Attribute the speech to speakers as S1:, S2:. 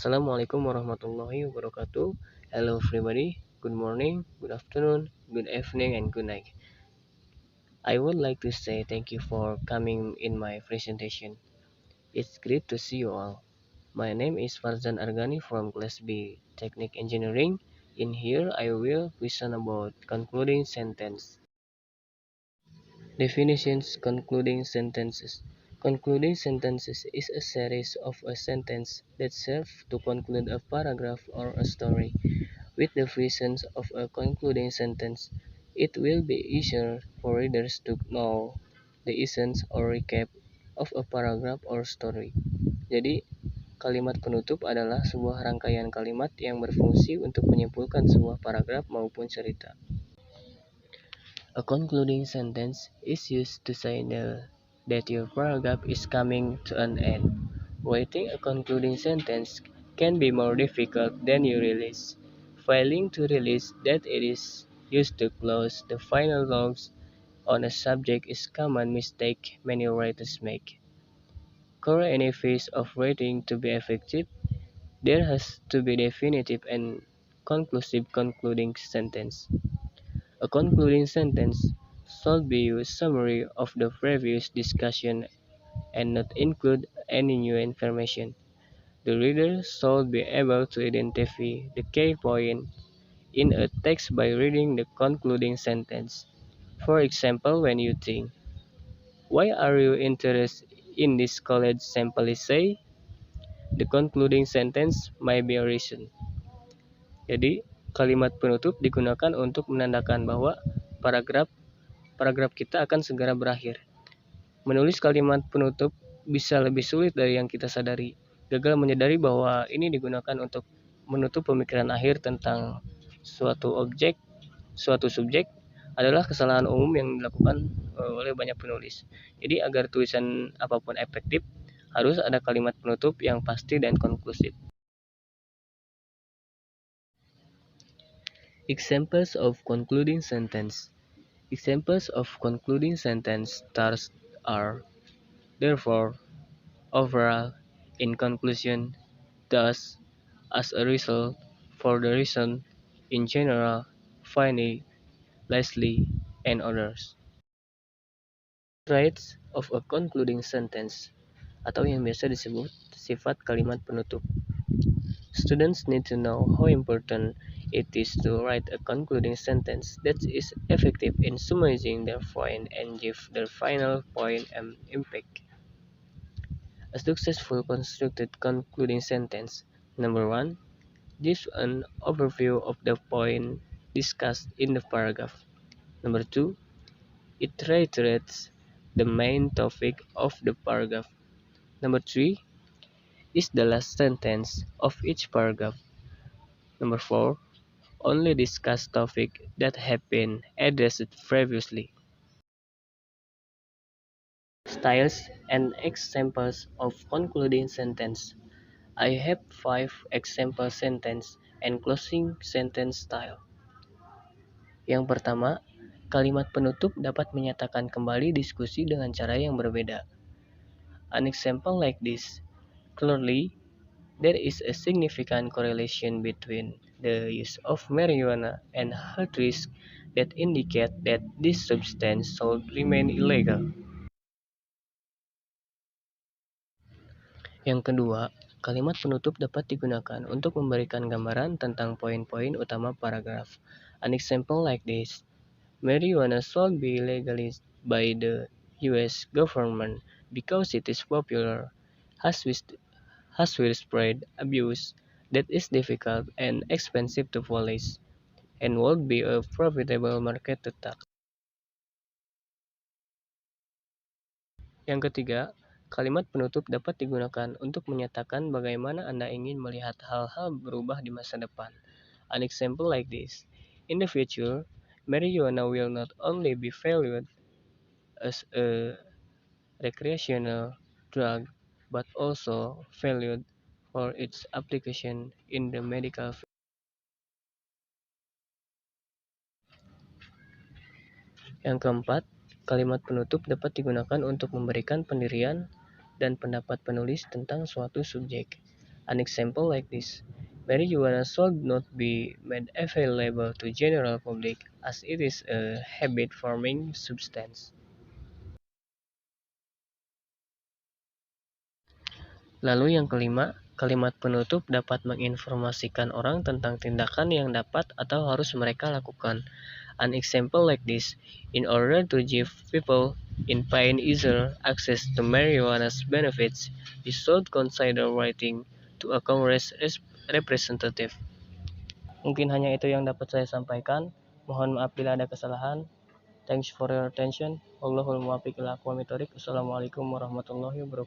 S1: Assalamualaikum warahmatullahi wabarakatuh. Hello everybody. Good morning, good afternoon, good evening, and good night. I would like to say thank you for coming in my presentation. It's great to see you all. My name is Farzan Argani from Class B Technique Engineering. In here, I will present about concluding sentence. Definitions: concluding sentences. Concluding sentences is a series of a sentence that serve to conclude a paragraph or a story. With the visions of a concluding sentence, it will be easier for readers to know the essence or recap of a paragraph or story. Jadi, kalimat penutup adalah sebuah rangkaian kalimat yang berfungsi untuk menyimpulkan sebuah paragraf maupun cerita. A concluding sentence is used to say that your paragraph is coming to an end. Writing a concluding sentence can be more difficult than you realize. Failing to realize that it is used to close the final thoughts on a subject is a common mistake many writers make. For any phase of writing to be effective, there has to be definitive and conclusive concluding sentence. A concluding sentence should be a summary of the previous discussion and not include any new information. The reader should be able to identify the key point in a text by reading the concluding sentence. For example, when you think, "Why are you interested in this college?" simply say, "The concluding sentence may be a reason." Jadi, kalimat penutup digunakan untuk menandakan bahwa paragraf paragraf kita akan segera berakhir. Menulis kalimat penutup bisa lebih sulit dari yang kita sadari. Gagal menyadari bahwa ini digunakan untuk menutup pemikiran akhir tentang suatu subjek adalah kesalahan umum yang dilakukan oleh banyak penulis. Jadi agar tulisan apapun efektif, harus ada kalimat penutup yang pasti dan konklusif. Examples of concluding sentence. Examples of concluding sentence starts are: therefore, overall, in conclusion, thus, as a result, for the reason, in general, finally, lastly, and others. Traits of a concluding sentence, atau yang biasa disebut sifat kalimat penutup. Students need to know how important it is to write a concluding sentence that is effective in summarizing their point and give their final point an impact. A successful constructed concluding sentence, number 1, gives an overview of the point discussed in the paragraph. Number 2, it reiterates the main topic of the paragraph. Number 3, is the last sentence of each paragraph. Number 4, only discuss topics that have been addressed previously. Styles and examples of concluding sentence. I have 5 example sentence and closing sentence style. Yang pertama, kalimat penutup dapat menyatakan kembali diskusi dengan cara yang berbeda. An example like this: clearly, there is a significant correlation between the use of marijuana and health risks that indicate that this substance should remain illegal. Yang kedua, kalimat penutup dapat digunakan untuk memberikan gambaran tentang poin-poin utama paragraf. An example like this: marijuana should be legalized by the US government because it is popular, has widespread abuse that is difficult and expensive to police, and would be a profitable market to tax. Yang ketiga, kalimat penutup dapat digunakan untuk menyatakan bagaimana Anda ingin melihat hal-hal berubah di masa depan. An example like this: in the future, marijuana will not only be valued as a recreational drug, but also valued for its application in the medical field. Yang keempat, kalimat penutup dapat digunakan untuk memberikan pendirian dan pendapat penulis tentang suatu subjek. An example like this: marijuana should not be made available to general public as it is a habit-forming substance. Lalu yang kelima, kalimat penutup dapat menginformasikan orang tentang tindakan yang dapat atau harus mereka lakukan. An example like this: in order to give people in pain easier access to marijuana's benefits, you should consider writing to a Congress representative. Mungkin hanya itu yang dapat saya sampaikan. Mohon maaf bila ada kesalahan. Thanks for your attention. Wallahul muwaffiq ila aqwamit thoriq. Assalamualaikum warahmatullahi wabarakatuh.